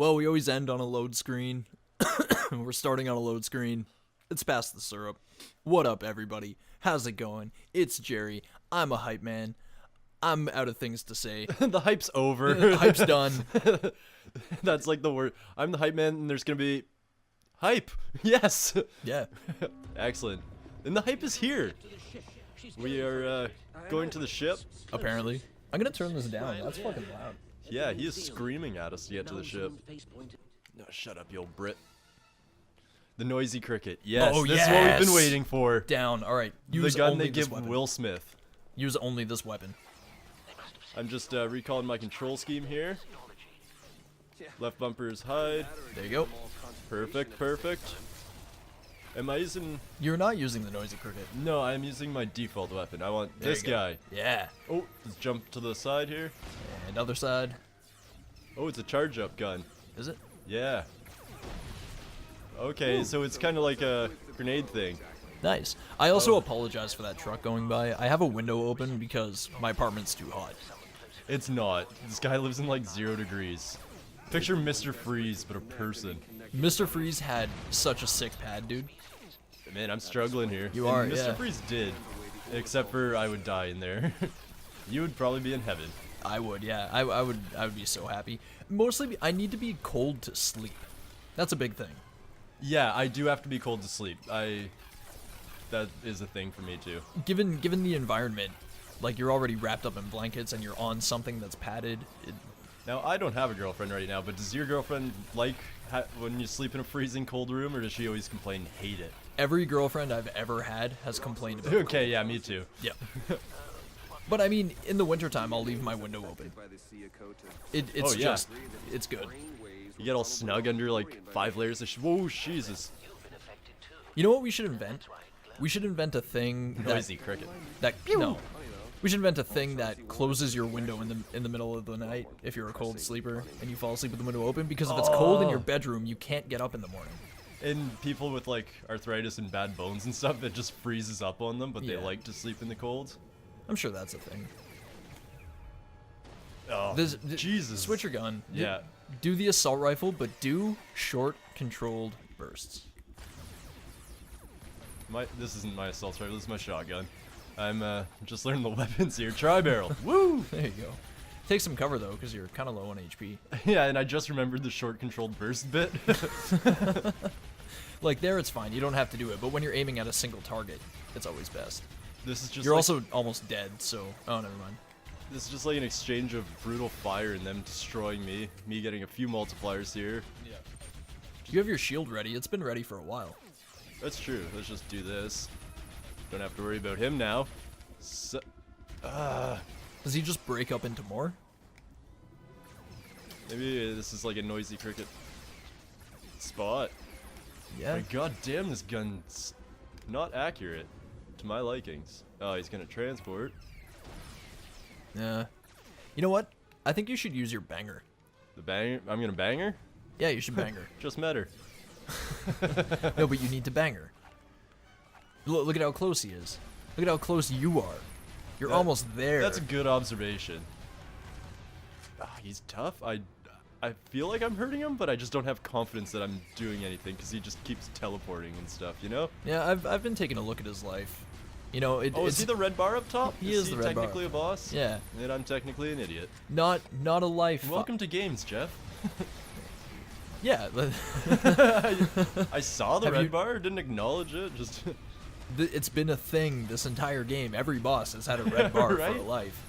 Well, we always end on a load screen. We're starting on a load screen. It's past the syrup. What up, everybody? How's it going? It's Jerry. I'm a hype man. I'm out of things to say. The hype's over. The hype's done. That's like the word. I'm the hype man, and there's gonna be hype. Yes. Yeah. Excellent. And the hype is here. We are going to the ship. Apparently. I'm gonna turn this down. That's fucking loud. Yeah, he is screaming at us to get to the ship. No, shut up, you old Brit. The noisy cricket. Yes, Oh, this is what we've been waiting for. Down. All right. The Use gun only they this give weapon. Will Smith. Use only this weapon. I'm just recalling my control scheme here. Left bumper is hide. There you go. Perfect, perfect. Am I using... You're not using the noisy cricket. No, I'm using my default weapon. I want There this you go. guy. Yeah. Oh, let's jump to the side here. And other side. Oh, it's a charge-up gun. Is it? Yeah. Okay, so it's kind of like a grenade thing. Nice. I also apologize for that truck going by. I have a window open because my apartment's too hot. It's not. This guy lives in like 0 degrees. Picture Mr. Freeze, but a person. Mr. Freeze had such a sick pad, dude. Man, I'm struggling here. You And are, Mr. yeah. Freeze did. Except for I would die in there. You would probably be in heaven. I would, yeah. I would be so happy. Mostly, I need to be cold to sleep. That's a big thing. Yeah, I do have to be cold to sleep. That is a thing for me too. Given the environment, like you're already wrapped up in blankets and you're on something that's padded. Now, I don't have a girlfriend right now, but does your girlfriend like when you sleep in a freezing cold room, or does she always complain and hate it? Every girlfriend I've ever had has complained about it. Okay, yeah, me too. Yeah. But I mean, in the wintertime, I'll leave my window open. It's Oh, yeah. just, it's good. You get all snug under like 5 layers of whoa, Jesus. You know what we should invent? We should invent a thing Noisy cricket. no. We should invent a thing that closes your window in the middle of the night if you're a cold sleeper and you fall asleep with the window open, because if it's cold in your bedroom, you can't get up in the morning. And people with like arthritis and bad bones and stuff, it just freezes up on them, but they Yeah. like to sleep in the cold. I'm sure that's a thing. Oh, Jesus. Switch your gun. Yeah. Do the assault rifle, but do short, controlled bursts. This isn't my assault rifle, this is my shotgun. I'm just learning the weapons here. Tri-barrel. Woo! There you go. Take some cover though, because you're kind of low on HP. Yeah, and I just remembered the short controlled burst bit. Like there, it's fine. You don't have to do it. But when you're aiming at a single target, it's always best. This is just You're like, also almost dead, so oh, never mind. This is just like an exchange of brutal fire and them destroying me. Me getting a few multipliers here. Yeah. You have your shield ready. It's been ready for a while. That's true. Let's just do this. Don't have to worry about him now. So, Does he just break up into more? maybe this is like a noisy cricket spot. Yeah. My god damn, this gun's not accurate to my likings. Oh, he's gonna transport. Yeah. You know what? I think you should use your banger. The banger? I'm gonna bang her? Yeah, you should bang her. Just met her. No, but you need to bang her. Look at how close he is. Look at how close you are. You're almost there. That's a good observation. He's tough. I feel like I'm hurting him, but I just don't have confidence that I'm doing anything because he just keeps teleporting and stuff, you know? Yeah, I've been taking a look at his life. You know, Oh, is he the red bar up top? He is the red bar. technically a boss? Yeah. And I'm technically an idiot. Not a life. Welcome to games, Jeff. Yeah. I saw the Have red you- bar, didn't acknowledge it, just... It's been a thing this entire game. Every boss has had a red bar Right? for a life.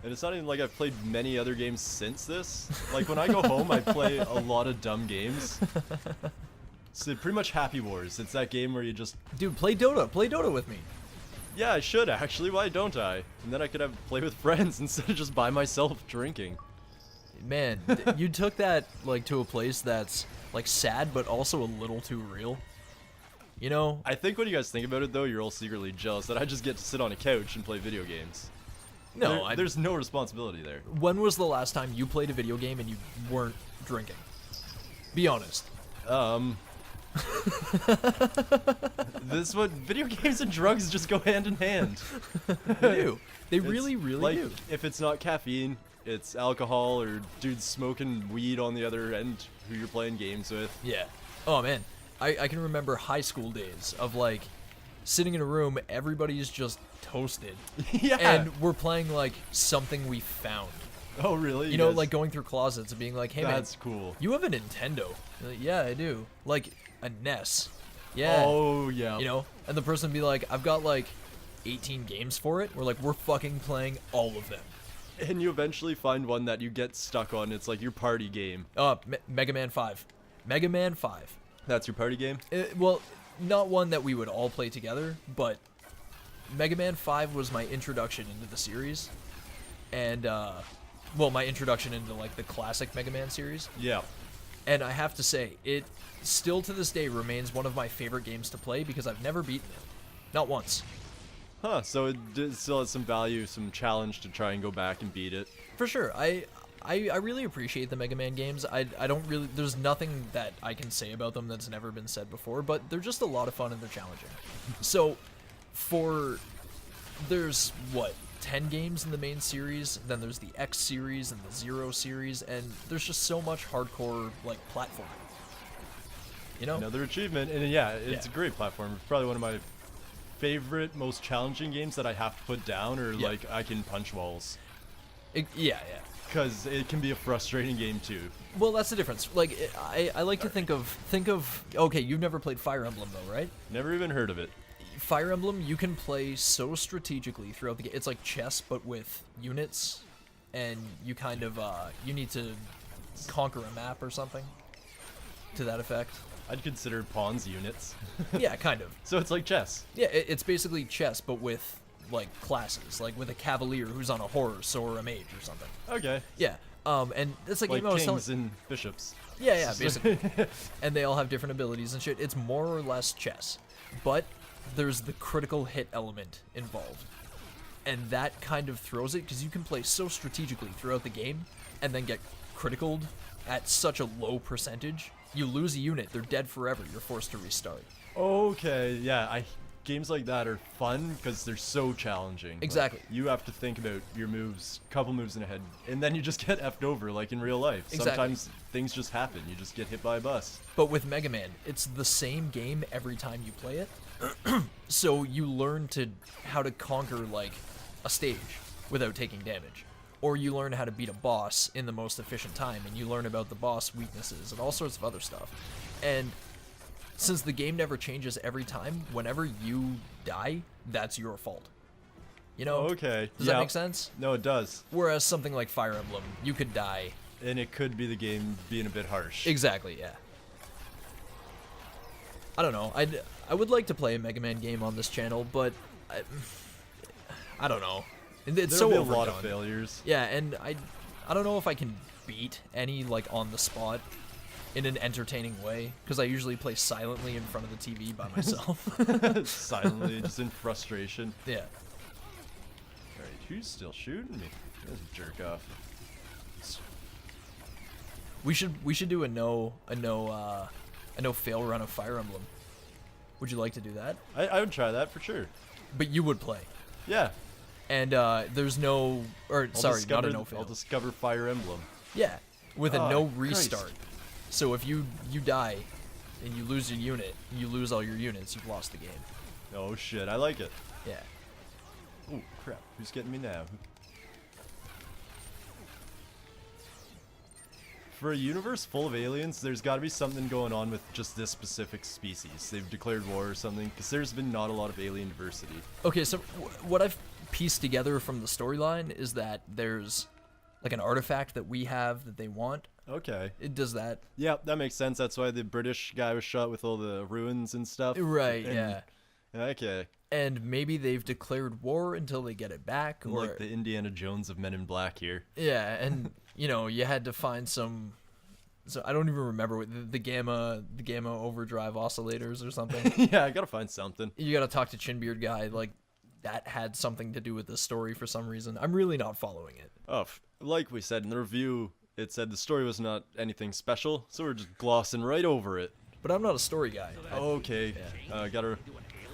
And it's not even like I've played many other games since this. Like, when I go home, I play a lot of dumb games. So pretty much Happy Wars. It's that game where you just... Dude, play Dota. Play Dota with me. Yeah, I should actually. Why don't I? And then I could have play with friends instead of just by myself drinking. Man, you took that like to a place that's like sad, but also a little too real. You know? I think when you guys think about it, though, you're all secretly jealous that I just get to sit on a couch and play video games. No, there's no responsibility there. When was the last time you played a video game and you weren't drinking? Be honest. This what video games and drugs just go hand in hand. They do. They It's really like, do. if it's not caffeine, it's alcohol or dudes smoking weed on the other end who you're playing games with. Yeah. Oh man, I can remember high school days of like sitting in a room, everybody's just toasted, Yeah. and we're playing like something we found. Oh really? You know, guys- like going through closets and being like, "Hey man, that's cool. you have a Nintendo?" You're like, yeah, I do. Like a NES. Yeah. Oh yeah. You know, and the person would be like, "I've got like 18 games for it." We're like, "We're fucking playing all of them." And you eventually find one that you get stuck on. It's like your party game. Mega Man 5. Mega Man 5. That's your party game? Well, not one that we would all play together, but Mega Man 5 was my introduction into the series. And, well, my introduction into, like, the classic Mega Man series. Yeah. And I have to say, it still to this day remains one of my favorite games to play because I've never beaten it. Not once. Huh, so it still has some value, some challenge to try and go back and beat it. For sure. I really appreciate the Mega Man games. I don't really... There's nothing that I can say about them that's never been said before, but they're just a lot of fun and they're challenging. So, there's, what, 10 games in the main series, then there's the X series and the Zero series, and there's just so much hardcore, like, platforming. You know? Another achievement, and yeah, it's a great platform. It's probably one of my favorite, most challenging games that I have to put down, or Yeah. like I can punch walls. Yeah. Because it can be a frustrating game too. Well, that's the difference. Like, I like to think of... Okay, you've never played Fire Emblem, though, right? Never even heard of it. Fire Emblem, you can play so strategically throughout the game. It's like chess, but with units, and you kind of, you need to conquer a map or something to that effect. I'd consider pawns units. Yeah, kind of. So it's like chess. Yeah, it's basically chess, but with, like, classes. Like, with a cavalier who's on a horse or a mage or something. Okay. Yeah, and it's like Like game I was telling... kings and bishops. Yeah, basically. And they all have different abilities and shit. It's more or less chess. But there's the critical hit element involved. And that kind of throws it, because you can play so strategically throughout the game, and then get criticaled at such a low percentage. You lose a unit, they're dead forever, you're forced to restart. Okay, yeah, games like that are fun because they're so challenging. Like, Exactly. you have to think about your moves, couple moves in ahead, and then you just get effed over like in real life. Exactly. Sometimes things just happen. You just get hit by a bus. But with Mega Man, it's the same game every time you play it. So you learn how to conquer, like, a stage without taking damage. Or you learn how to beat a boss in the most efficient time, and you learn about the boss weaknesses and all sorts of other stuff. And since the game never changes every time, whenever you die, that's your fault. You know? Okay. Does that make sense? No, it does. Whereas something like Fire Emblem, you could die. And it could be the game being a bit harsh. Exactly, yeah. I don't know. I would like to play a Mega Man game on this channel, but I don't know. It's There'll so be a overdone. lot of failures. Yeah, and I don't know if I can beat any, like, on the spot in an entertaining way, because I usually play silently in front of the TV by myself. Silently, just in frustration. Yeah. Alright, who's still shooting me? That's a jerk off. We should do a no fail run of Fire Emblem. Would you like to do that? I would try that for sure. But you would play. Yeah. And there's no, or sorry, not a no fail. I'll discover Fire Emblem. Yeah, with a Oh, no Christ. restart. So if you die and you lose your unit, you lose all your units, you've lost the game. Oh shit, I like it. Yeah. Oh crap, who's getting me now? For a universe full of aliens, there's got to be something going on with just this specific species. They've declared war or something, because there's been not a lot of alien diversity. Okay, so what I've pieced together from the storyline is that there's like an artifact that we have that they want. Okay. It does that. Yeah, that makes sense. That's why the British guy was shot with all the ruins and stuff. Right, And- yeah. Okay. And maybe they've declared war until they get it back, or Like the Indiana Jones of Men in Black here. yeah, and you know, you had to find some. So I don't even remember what the gamma overdrive oscillators or something. Yeah, I gotta find something. You got to talk to Chinbeard guy. Like that had something to do with the story for some reason. I'm really not following it. Oh, like we said in the review, it said the story was not anything special, so we're just glossing right over it. But I'm not a story guy. Okay,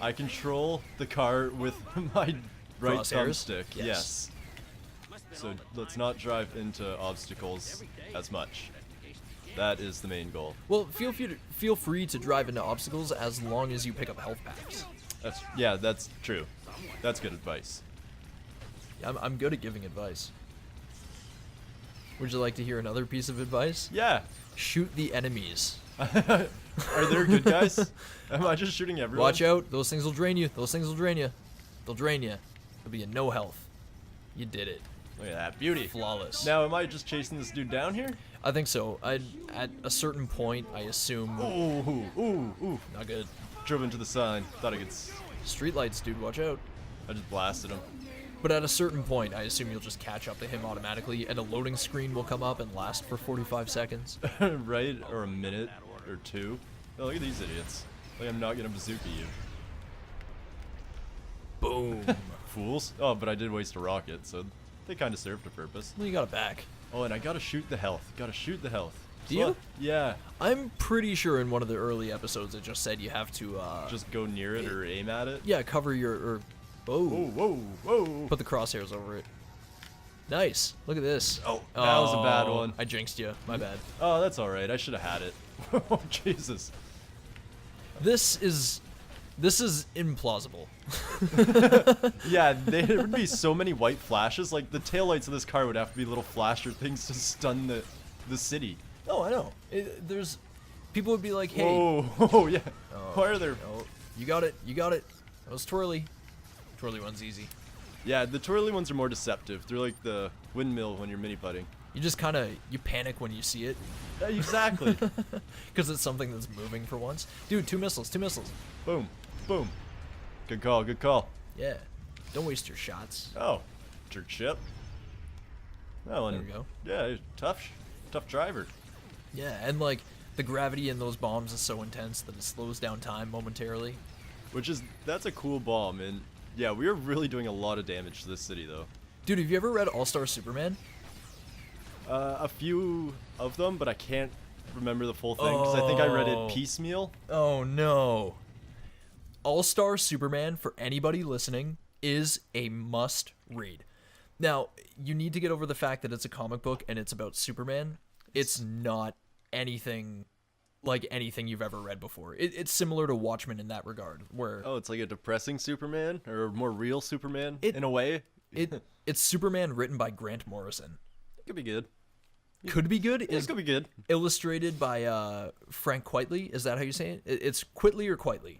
I control the car with my right Crosshairs? thumbstick. Yes. Yes. So let's not drive into obstacles as much. That is the main goal. Well, feel free to drive into obstacles as long as you pick up health packs. That's true. That's good advice. I'm good at giving advice. Would you like to hear another piece of advice? Yeah. Shoot the enemies. Are there good guys? Am I just shooting everyone? Watch out. Those things will drain you. Those things will drain you. They'll drain you. You'll be in no health. You did it. Look at that beauty. Flawless. Now, am I just chasing this dude down here? I think so. At a certain point, I assume... Ooh. Not good. Drove into the sign. Thought I could... Streetlights, dude. Watch out. I just blasted him. But at a certain point, I assume you'll just catch up to him automatically, and a loading screen will come up and last for 45 seconds. Right? Or a minute or two. Oh, look at these idiots. Like I'm not gonna bazooka you. Boom. Fools. Oh, but I did waste a rocket, so they kind of served a purpose. Well, you got it back. Oh, and I gotta shoot the health. Gotta shoot the health. Do you? Yeah. I'm pretty sure in one of the early episodes it just said you have to, Just go near it or aim at it? yeah, cover your, oh. Whoa. Put the crosshairs over it. Nice. Look at this. Oh, that was a bad one. I jinxed you. My bad. Oh, that's alright. I should have had it. Oh, Jesus. This is implausible. Yeah, there would be so many white flashes. Like, the taillights of this car would have to be little flasher things to stun the city. Oh, I know. There's people would be like, hey. Oh, yeah. Why are there... Oh, you got it. That was twirly. Twirly one's easy. Yeah, the twirly ones are more deceptive. They're like the windmill when you're mini-putting. You just you panic when you see it. Exactly. Because it's something that's moving for once. Dude, two missiles. Boom. Good call. Yeah. Don't waste your shots. Oh, jerk ship. That one. There we go. Yeah, tough driver. Yeah, and like, the gravity in those bombs is so intense that it slows down time momentarily. That's a cool bomb, and yeah, we are really doing a lot of damage to this city, though. Dude, have you ever read All-Star Superman? A few of them, but I can't remember the full thing, because I think I read it piecemeal. Oh, no. All-Star Superman, for anybody listening, is a must-read. Now, you need to get over the fact that it's a comic book and it's about Superman. It's not anything like anything you've ever read before. It's similar to Watchmen in that regard, where... Oh, it's like a depressing Superman, or a more real Superman, in a way? It's Superman written by Grant Morrison. It could be good. Could be good? It could be good. Illustrated by Frank Quitely. Is that how you say it? It's Quitely or Quitely?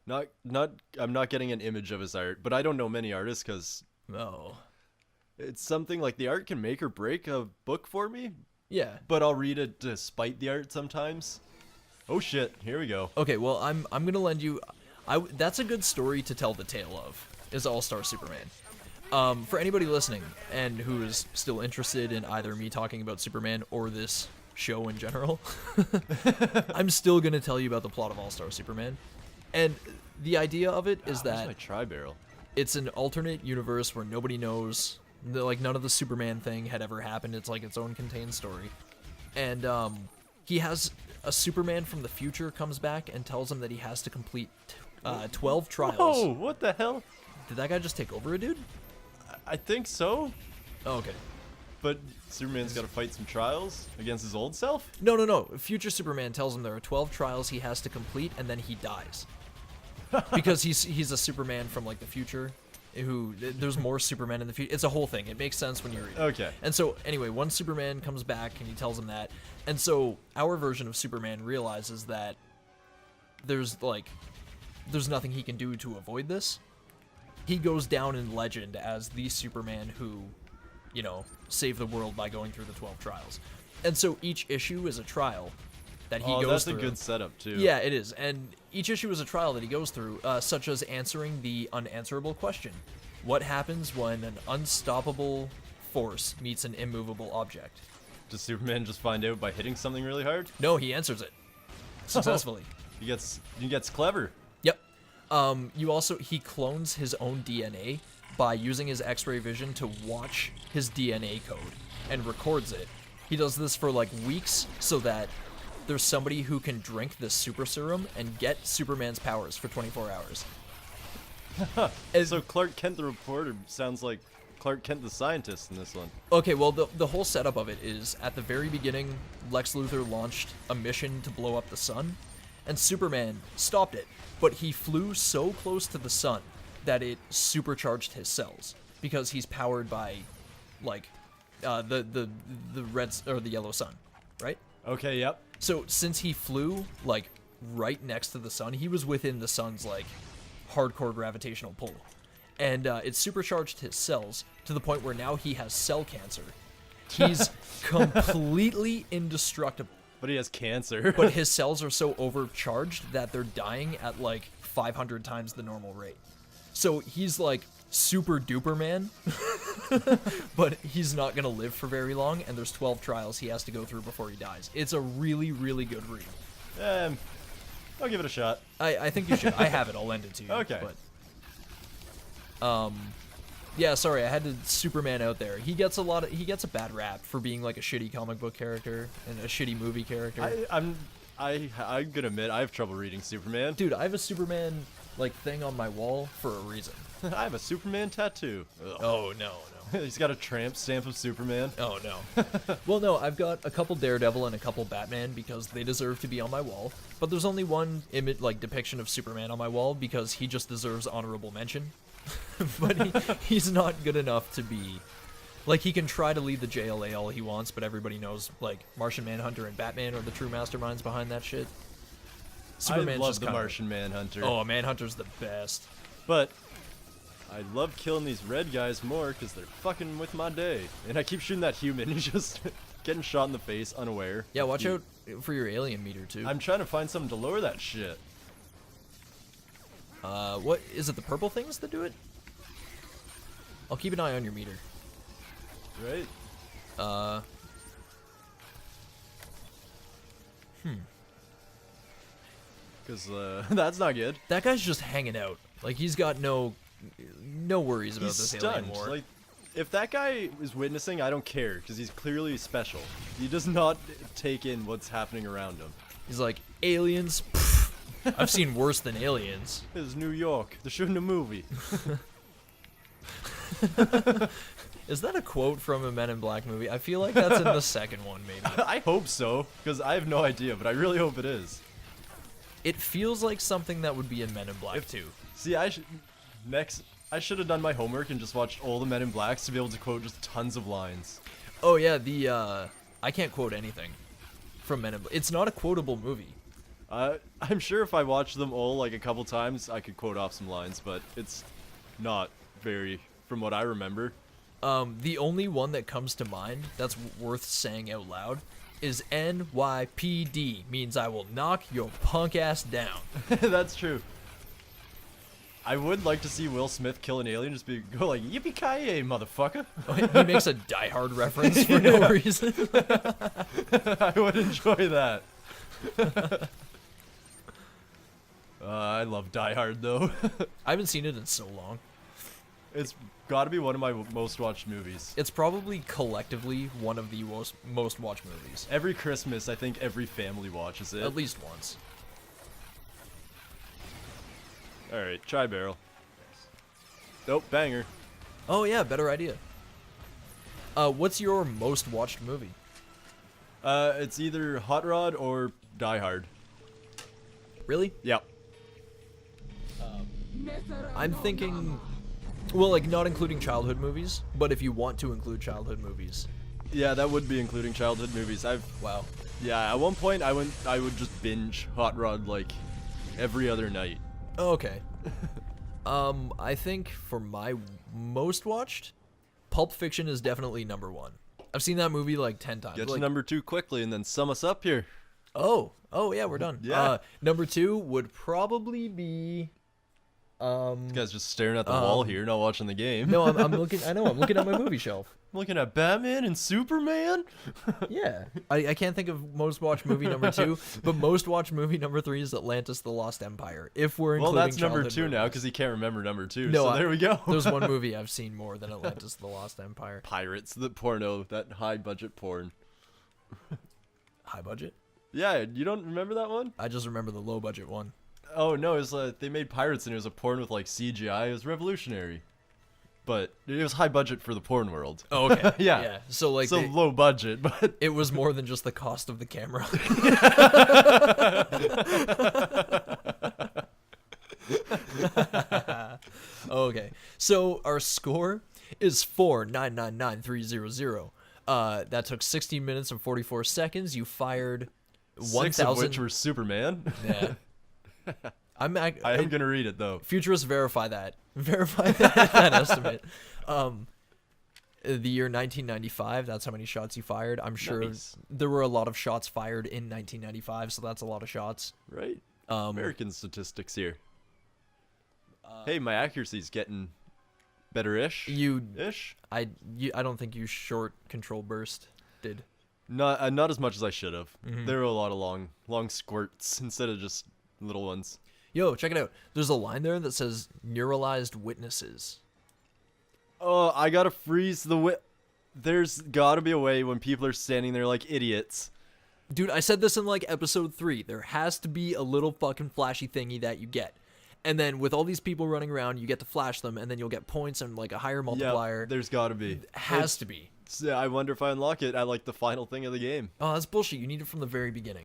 I'm not getting an image of his art, but I don't know many artists, because... Oh. It's something like the art can make or break a book for me. Yeah. But I'll read it despite the art sometimes. Oh shit, here we go. Okay, well, I'm gonna lend you... that's a good story to tell the tale of, is All-Star Superman. For anybody listening, and who is still interested in either me talking about Superman or this show in general, I'm still gonna tell you about the plot of All-Star Superman. And the idea of it is that... Where's my tri-barrel? It's an alternate universe where nobody knows... Like, none of the Superman thing had ever happened. It's like its own contained story. And, he has... A Superman from the future comes back and tells him that he has to complete 12 trials. Oh, what the hell? Did that guy just take over a dude? I think so. Oh, okay. But Superman's got to fight some trials against his old self? No. Future Superman tells him there are 12 trials he has to complete, and then he dies. Because he's a Superman from, like, the future. There's more Supermen in the future. It's a whole thing. It makes sense when you read it. Okay. And so, anyway, one Superman comes back and he tells him that. And so, our version of Superman realizes that there's nothing he can do to avoid this. He goes down in legend as the Superman who, saved the world by going through the 12 trials. And so, each issue is a trial that he goes through. That's a good setup, too. Yeah, it is. And each issue is a trial that he goes through, such as answering the unanswerable question. What happens when an unstoppable force meets an immovable object? Does Superman just find out by hitting something really hard? No, he answers it. Successfully. He gets clever. Yep. He clones his own DNA by using his X-ray vision to watch his DNA code and records it. He does this for, like, weeks so that there's somebody who can drink this super serum and get Superman's powers for 24 hours. So Clark Kent the reporter sounds like Clark Kent the scientist in this one? Okay, well, the whole setup of it is, at the very beginning, Lex Luthor launched a mission to blow up the sun, and Superman stopped it, but he flew so close to the sun that it supercharged his cells, because he's powered by, like, the red, or the yellow sun, right? Okay, yep. So, since he flew, like, right next to the sun, he was within the sun's, like, hardcore gravitational pull. And it supercharged his cells to the point where now he has cell cancer. He's completely indestructible. But he has cancer. But his cells are so overcharged that they're dying at like 500 times the normal rate. So he's like super duper man, but he's not going to live for very long, and there's 12 trials he has to go through before he dies. It's a really, really good read. I'll give it a shot. I think you should. I have it. I'll lend it to you. Okay. But, yeah, sorry, I had to Superman out there. He gets a bad rap for being like a shitty comic book character and a shitty movie character. I'm gonna admit I have trouble reading Superman. Dude, I have a Superman like thing on my wall for a reason. I have a Superman tattoo. Ugh. Oh no. He's got a tramp stamp of Superman. Oh no. Well, no, I've got a couple Daredevil and a couple Batman because they deserve to be on my wall. But there's only one depiction of Superman on my wall because he just deserves honorable mention. But he's not good enough to be, like, he can try to lead the JLA all he wants, but everybody knows, like, Martian Manhunter and Batman are the true masterminds behind that shit. Superman's I love the Martian Manhunter. Oh, Manhunter's the best. But I love killing these red guys more because they're fucking with my day. And I keep shooting that human. He's just getting shot in the face unaware. Yeah, watch out for your alien meter, too. I'm trying to find something to lower that shit. What is it? The purple things that do it? I'll keep an eye on your meter. Right. Because that's not good. That guy's just hanging out. Like, he's got no worries about this alien war. Like, if that guy is witnessing, I don't care because he's clearly special. He does not take in what's happening around him. He's like, aliens. Pfft. I've seen worse than aliens. This is New York. They're shooting a movie. Is that a quote from a Men in Black movie? I feel like that's in the second one, maybe. I hope so, because I have no idea, but I really hope it is. It feels like something that would be in Men in Black 2. See, I should have done my homework and just watched all the Men in Blacks to be able to quote just tons of lines. Oh yeah, I can't quote anything from Men in Black. It's not a quotable movie. I'm sure if I watched them all like a couple times, I could quote off some lines, but it's not very, from what I remember. The only one that comes to mind that's worth saying out loud is NYPD, means I will knock your punk ass down. That's true. I would like to see Will Smith kill an alien, just go like, yippee-ki-yay, motherfucker. He makes a Die Hard reference for no reason. I would enjoy that. I love Die Hard, though. I haven't seen it in so long. It's got to be one of my most watched movies. It's probably collectively one of the most watched movies. Every Christmas, I think every family watches it. At least once. Alright, try barrel. Nope, banger. Oh yeah, better idea. What's your most watched movie? It's either Hot Rod or Die Hard. Really? Yep. I'm thinking, well, like, not including childhood movies, but if you want to include childhood movies. Yeah, that would be including childhood movies. Wow. Yeah, at one point I would just binge Hot Rod like every other night. Oh, okay. I think for my most watched, Pulp Fiction is definitely number one. I've seen that movie like 10 times. Get like, to number 2 quickly and then sum us up here. Oh yeah, we're done. Yeah. Number 2 would probably be. This guy's just staring at the wall here, not watching the game. No, I'm looking. I know, I'm looking at my movie shelf. I'm looking at Batman and Superman. Yeah, I can't think of most watched movie number 2, but most watched movie number 3 is Atlantis: The Lost Empire. If we're including well, that's number 2 childhood now movies. because he can't remember number 2. No, so there we go. There's one movie I've seen more than Atlantis: The Lost Empire. Pirates, the porno, that high budget porn. High budget? Yeah, you don't remember that one? I just remember the low budget one. Oh no, it was they made pirates and it was a porn with like CGI. It was revolutionary. but it was high budget for the porn world. Oh, okay. Yeah. So like So low budget, but it was more than just the cost of the camera. Okay. So our score is 4,999,300. That took 16 minutes and 44 seconds. You fired 6 of 1,000. which were Superman. Yeah. I am gonna read it though. Futurists verify that. Verify that estimate. The year 1995, that's how many shots you fired. I'm sure Nice. there were a lot of shots fired in 1995, so that's a lot of shots. Right. Um, American statistics here. Hey, my accuracy's getting better-ish. Ish. I don't think you short control burst did. Not as much as I should have. Mhm. There were a lot of long squirts instead of just little ones. Yo, check it out. There's a line there that says neuralized witnesses. Oh, I gotta freeze the There's gotta be a way when people are standing there like idiots. Dude, I said this in like episode 3. There has to be a little fucking flashy thingy that you get. And then with all these people running around, you get to flash them, and then you'll get points and like a higher multiplier. Yeah, there's gotta be. Has to be. I wonder if I unlock it at like the final thing of the game. Oh, that's bullshit. You need it from the very beginning.